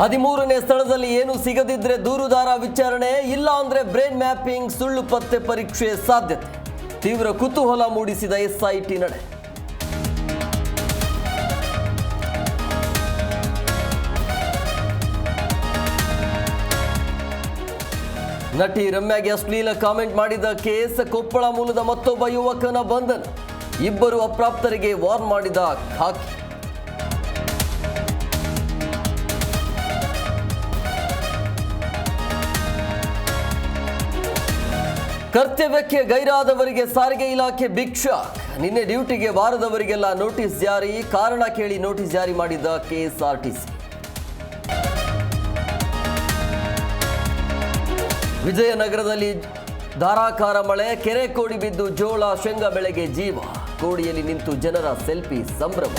13ನೇ ಸ್ಥಳದಲ್ಲಿ ಏನು ಸಿಗದಿದ್ರೆ ದೂರುದಾರ ವಿಚಾರಣೆ, ಇಲ್ಲ ಅಂದ್ರೆ ಬ್ರೈನ್ ಮ್ಯಾಪಿಂಗ್, ಸುಳ್ಳು ಪತ್ತೆ ಪರೀಕ್ಷೆ ಸಾಧ್ಯತೆ. ತೀವ್ರ ಕುತೂಹಲ ಮೂಡಿಸಿದ ಎಸ್ಐಟಿ ನಡೆ. ನಟಿ ರಮ್ಯಾಗೆ ಅಶ್ಲೀಲ ಕಾಮೆಂಟ್ ಮಾಡಿದ ಕೇಸ್, ಕೊಪ್ಪಳ ಮೂಲದ ಮತ್ತೊಬ್ಬ ಯುವಕನ ಬಂಧನ, ಇಬ್ಬರು ಅಪ್ರಾಪ್ತರಿಗೆ ವಾರ್ನ್ ಮಾಡಿದ ಖಾಕಿ. ಕರ್ತವ್ಯಕ್ಕೆ ಗೈರಾದವರಿಗೆ ಸಾರಿಗೆ ಇಲಾಖೆ ಬಿಗ್ ಶಾಕ್. ನಿನ್ನೆ ಡ್ಯೂಟಿಗೆ ಬಾರದವರಿಗೆಲ್ಲ ನೋಟಿಸ್ ಜಾರಿ, ಕಾರಣ ಕೇಳಿ ನೋಟಿಸ್ ಜಾರಿ ಮಾಡಿದ ಕೆಎಸ್ಆರ್ಟಿಸಿ. ವಿಜಯನಗರದಲ್ಲಿ ಧಾರಾಕಾರ ಮಳೆ, ಕೆರೆ ಕೋಡಿ ಬಿದ್ದು ಜೋಳ ಶೇಂಗಾ ಬೆಳೆಗೆ ಜೀವ. ಕೋಡಿಯಲ್ಲಿ ನಿಂತು ಜನರ ಸೆಲ್ಫಿ ಸಂಭ್ರಮ.